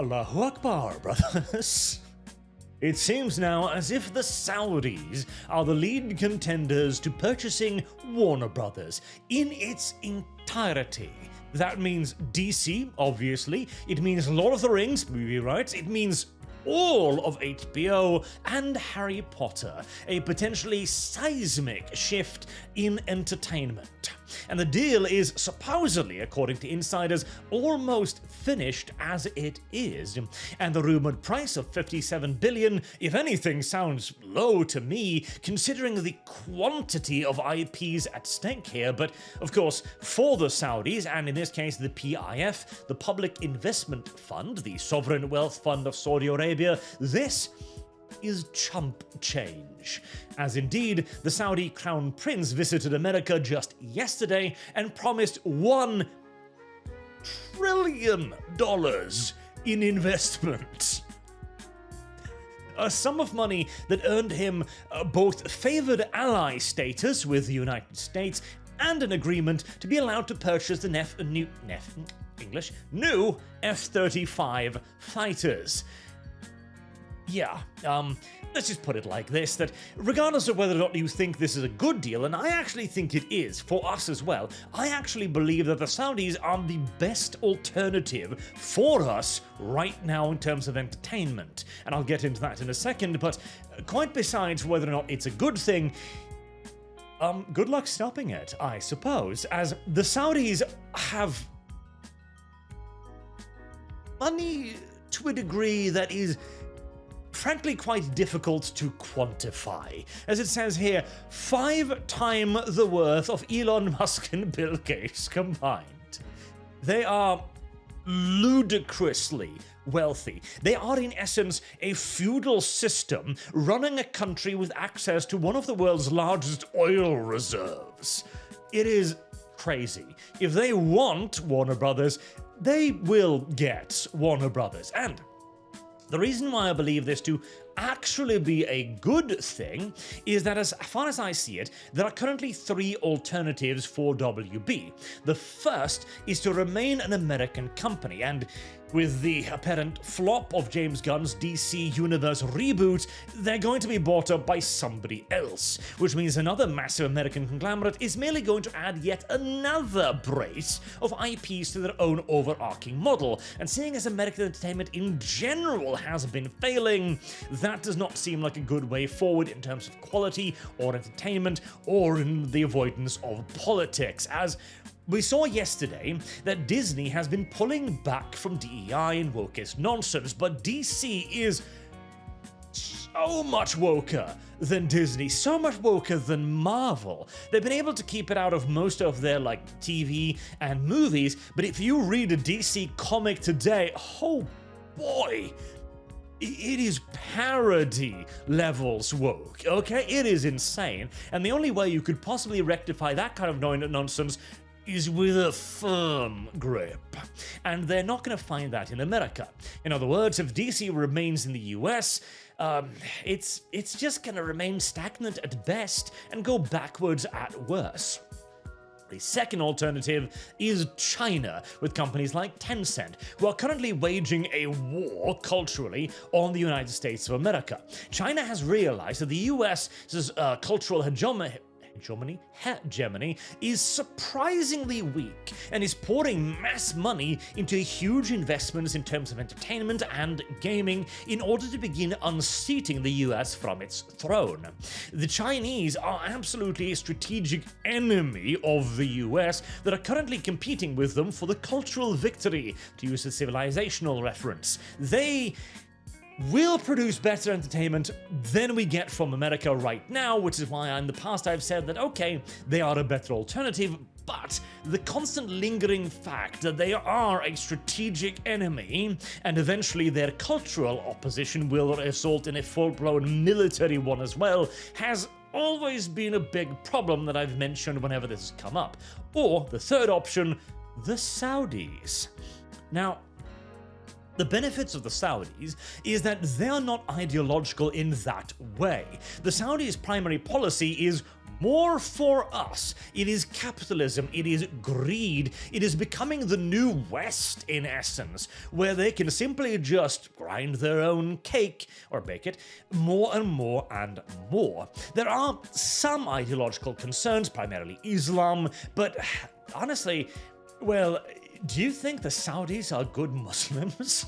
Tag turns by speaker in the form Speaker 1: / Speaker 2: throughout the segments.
Speaker 1: Allahu Akbar, brothers. It seems now as if the Saudis are the lead contenders to purchasing Warner Brothers in its entirety. That means DC, obviously. It means Lord of the Rings movie rights. It means all of HBO and Harry Potter, a potentially seismic shift in entertainment. And the deal is supposedly, according to insiders, almost finished as it is. And the rumored price of $57 billion, if anything, sounds low to me, considering the quantity of IPs at stake here. But of course, for the Saudis, and in this case the PIF, the Public Investment Fund, the sovereign wealth fund of Saudi Arabia, this is chump change, as indeed the Saudi Crown Prince visited America just yesterday and promised $1 trillion in investment. A sum of money that earned him both favored ally status with the United States and an agreement to be allowed to purchase the new F-35 fighters. Yeah, let's just put it like this, that regardless of whether or not you think this is a good deal, and I actually think it is, for us as well, I actually believe that the Saudis are the best alternative for us right now in terms of entertainment. And I'll get into that in a second, but quite besides whether or not it's a good thing, good luck stopping it, I suppose, as the Saudis have money to a degree that is frankly quite difficult to quantify. As it says here, 5 times the worth of Elon Musk and Bill Gates combined. They are ludicrously wealthy. They are in essence a feudal system running a country with access to one of the world's largest oil reserves. It is crazy. If they want Warner Brothers, they will get Warner Brothers. And the reason why I believe this to actually be a good thing is that, as far as I see it, there are currently 3 alternatives for WB. The first is to remain an American company, and with the apparent flop of James Gunn's DC Universe reboot, they're going to be bought up by somebody else, which means another massive American conglomerate is merely going to add yet another brace of IPs to their own overarching model. And seeing as American entertainment in general has been failing, that does not seem like a good way forward in terms of quality or entertainment or in the avoidance of politics, as we saw yesterday that Disney has been pulling back from DEI and wokeist nonsense, but DC is so much woker than Disney, so much woker than Marvel. They've been able to keep it out of most of their TV and movies, but if you read a DC comic today, oh boy, it is parody levels woke, okay? It is insane, and the only way you could possibly rectify that kind of nonsense is with a firm grip, and they're not going to find that in America. In other words, if DC remains in the US, it's just going to remain stagnant at best and go backwards at worst. The second alternative is China, with companies like Tencent, who are currently waging a war culturally on the United States of America. China has realized that the US's cultural hegemony is surprisingly weak and is pouring mass money into huge investments in terms of entertainment and gaming in order to begin unseating the US from its throne. The Chinese are absolutely a strategic enemy of the US that are currently competing with them for the cultural victory, to use a civilizational reference. They will produce better entertainment than we get from America right now, which is why in the past I've said that, okay, they are a better alternative, but the constant lingering fact that they are a strategic enemy and eventually their cultural opposition will result in a full-blown military one as well has always been a big problem that I've mentioned whenever this has come up. Or the third option, the Saudis. Now, the benefits of the Saudis is that they are not ideological in that way. The Saudis' primary policy is More for us. It is capitalism, it is greed, it is becoming the new West in essence, where they can simply just grind their own cake, or bake it, more and more and more. There are some ideological concerns, primarily Islam, but honestly, well, do you think the Saudis are good Muslims?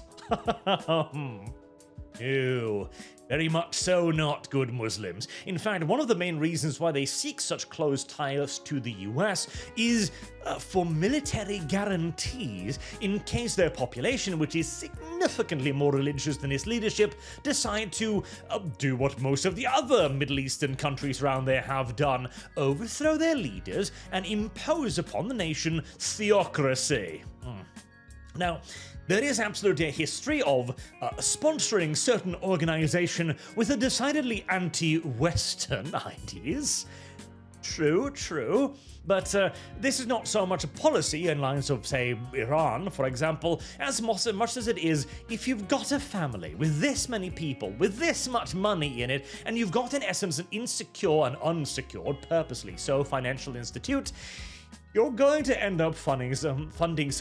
Speaker 1: No. Very much so not good Muslims. In fact, one of the main reasons why they seek such close ties to the US is for military guarantees in case their population, which is significantly more religious than its leadership, decide to do what most of the other Middle Eastern countries around there have done, overthrow their leaders and impose upon the nation theocracy. Now, there is absolutely a history of sponsoring certain organization with a decidedly anti-Western ideas. True. But this is not so much a policy in lines of, say, Iran, for example, as much as it is if you've got a family with this many people, with this much money in it, and you've got, in essence, an insecure and unsecured, purposely so, financial institute, you're going to end up funding some funny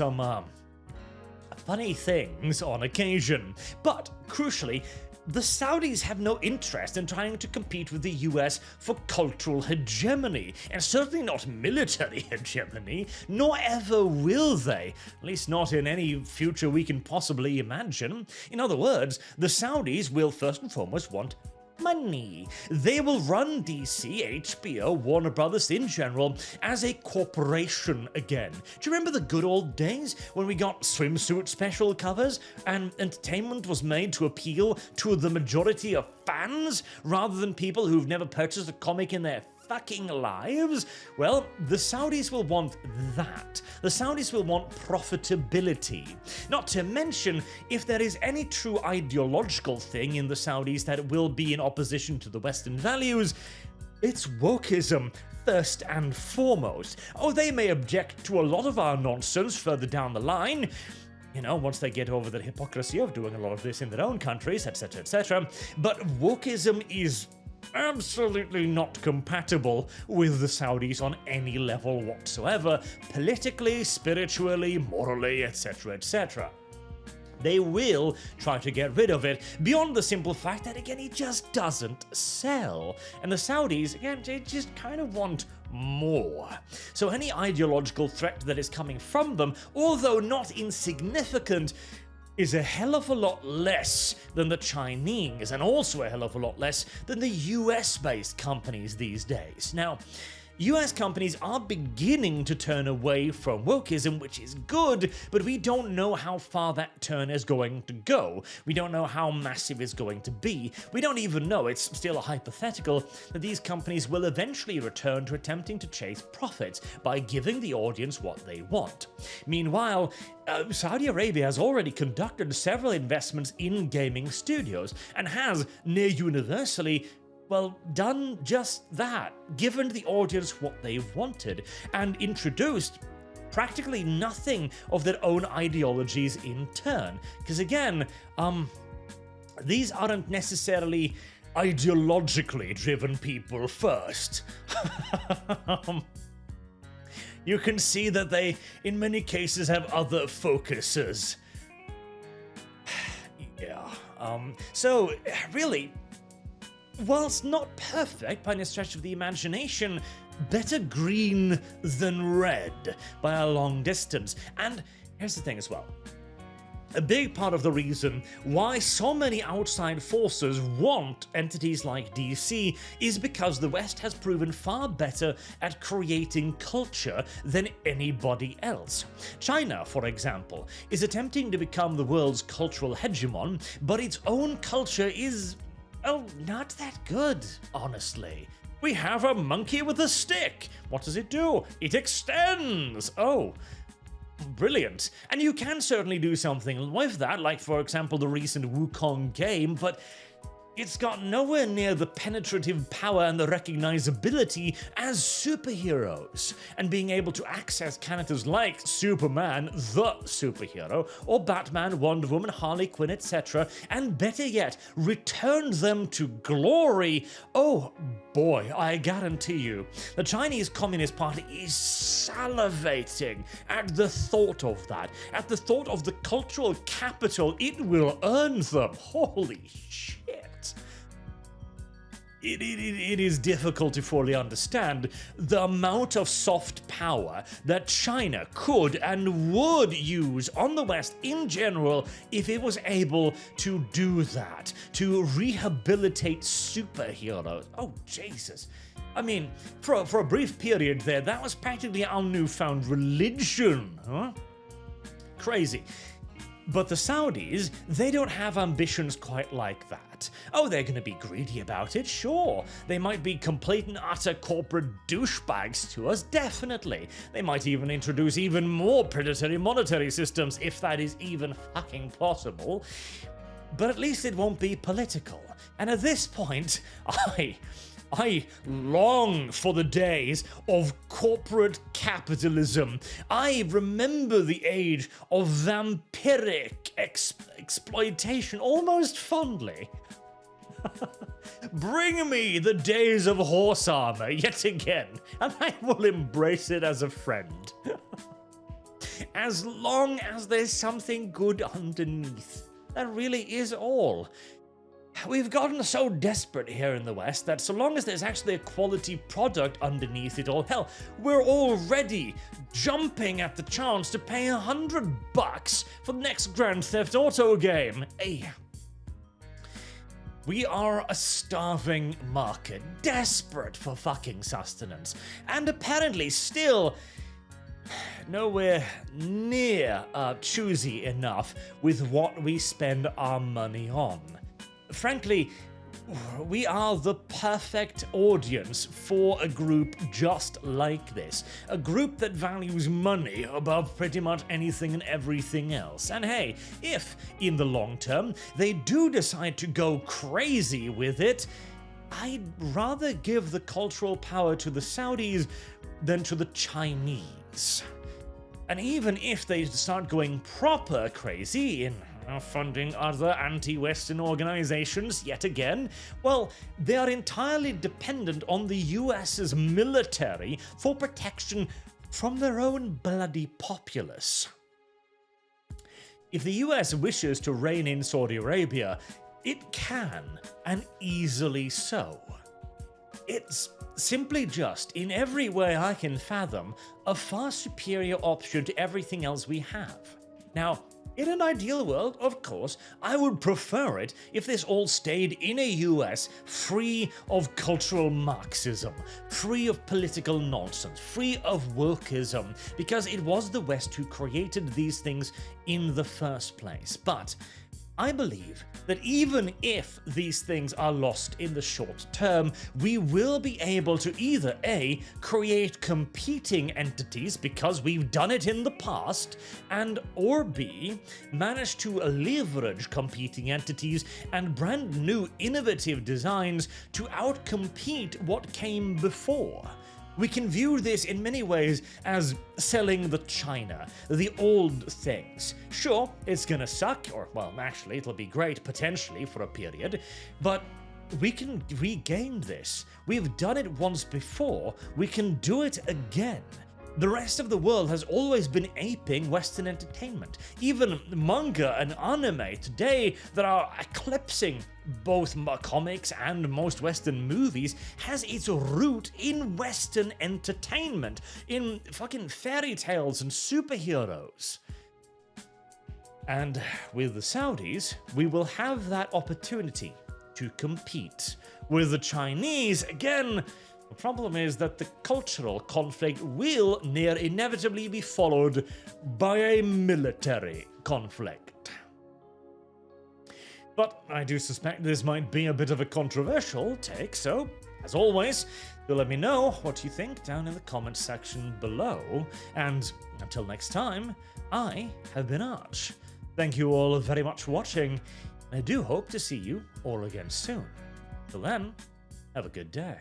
Speaker 1: things on occasion. But, crucially, the Saudis have no interest in trying to compete with the US for cultural hegemony, and certainly not military hegemony, nor ever will they, at least not in any future we can possibly imagine. In other words, the Saudis will first and foremost want money. They will run DC, HBO, Warner Brothers in general as a corporation again. Do you remember the good old days when we got swimsuit special covers and entertainment was made to appeal to the majority of fans rather than people who've never purchased a comic in their fucking lives? Well, the Saudis will want that. The Saudis will want profitability. Not to mention, if there is any true ideological thing in the Saudis that will be in opposition to the Western values, it's wokeism. First and foremost. Oh, they may object to a lot of our nonsense further down the line, once they get over the hypocrisy of doing a lot of this in their own countries, etc., etc. But wokeism is absolutely not compatible with the Saudis on any level whatsoever, politically, spiritually, morally, etc., etc. They will try to get rid of it, beyond the simple fact that, again, it just doesn't sell. And the Saudis, again, they just kind of want more. So any ideological threat that is coming from them, although not insignificant, is a hell of a lot less than the Chinese, and also a hell of a lot less than the US-based companies these days. Now, US companies are beginning to turn away from wokeism, which is good, but we don't know how far that turn is going to go. We don't know how massive it's going to be. We don't even know, it's still a hypothetical, that these companies will eventually return to attempting to chase profits by giving the audience what they want. Meanwhile, Saudi Arabia has already conducted several investments in gaming studios and has, near universally, done just that, given the audience what they wanted, and introduced practically nothing of their own ideologies in turn. Because again, these aren't necessarily ideologically driven people first. You can see that they, in many cases, have other focuses. Yeah. So, really, whilst not perfect by any stretch of the imagination, better green than red by a long distance. And here's the thing as well. A big part of the reason why so many outside forces want entities like DC is because the West has proven far better at creating culture than anybody else. China, for example, is attempting to become the world's cultural hegemon, but its own culture is, not that good, honestly. We have a monkey with a stick. What does it do? It extends. Oh, brilliant. And you can certainly do something with that, like, for example, the recent Wukong game, but it's got nowhere near the penetrative power and the recognizability as superheroes, and being able to access characters like Superman, the superhero, or Batman, Wonder Woman, Harley Quinn, etc., and better yet, return them to glory. Oh boy, I guarantee you, the Chinese Communist Party is salivating at the thought of that, at the thought of the cultural capital it will earn them. Holy shit. It is difficult to fully understand the amount of soft power that China could and would use on the West in general if it was able to do that, to rehabilitate superheroes. Oh, Jesus. I mean, for a brief period there, that was practically our newfound religion, huh? Crazy. But the Saudis, they don't have ambitions quite like that. Oh, they're going to be greedy about it, sure. They might be complete and utter corporate douchebags to us, definitely. They might even introduce even more predatory monetary systems, if that is even fucking possible. But at least it won't be political. And at this point, I long for the days of corporate capitalism. I remember the age of vampiric exploitation almost fondly. Bring me the days of horse armor yet again, and I will embrace it as a friend. As long as there's something good underneath. That really is all. We've gotten so desperate here in the West that so long as there's actually a quality product underneath it all, hell, we're already jumping at the chance to pay $100 for the next Grand Theft Auto game. Hey. We are a starving market, desperate for fucking sustenance, and apparently still nowhere near choosy enough with what we spend our money on. Frankly, we are the perfect audience for a group just like this. A group that values money above pretty much anything and everything else. And hey, if, in the long term, they do decide to go crazy with it, I'd rather give the cultural power to the Saudis than to the Chinese. And even if they start going proper crazy in funding other anti-Western organizations yet again, well, they are entirely dependent on the US's military for protection from their own bloody populace. If the US wishes to rein in Saudi Arabia, it can, and easily so. It's simply just, in every way I can fathom, a far superior option to everything else we have. Now, in an ideal world, of course, I would prefer it if this all stayed in a US free of cultural Marxism, free of political nonsense, free of wokeism, because it was the West who created these things in the first place. But I believe that even if these things are lost in the short term, we will be able to either A, create competing entities because we've done it in the past, and or B, manage to leverage competing entities and brand new innovative designs to outcompete what came before. We can view this in many ways as selling the China, the old things. Sure, it's gonna suck, or well, actually, it'll be great potentially for a period, but we can regain this. We've done it once before, we can do it again. The rest of the world has always been aping Western entertainment. Even manga and anime today that are eclipsing both comics and most Western movies has its root in Western entertainment, in fucking fairy tales and superheroes. And with the Saudis, we will have that opportunity to compete. With the Chinese, again, the problem is that the cultural conflict will near inevitably be followed by a military conflict. But I do suspect this might be a bit of a controversial take, so, as always, do let me know what you think down in the comments section below. And until next time, I have been Arch. Thank you all very much for watching, I do hope to see you all again soon. Till then, have a good day.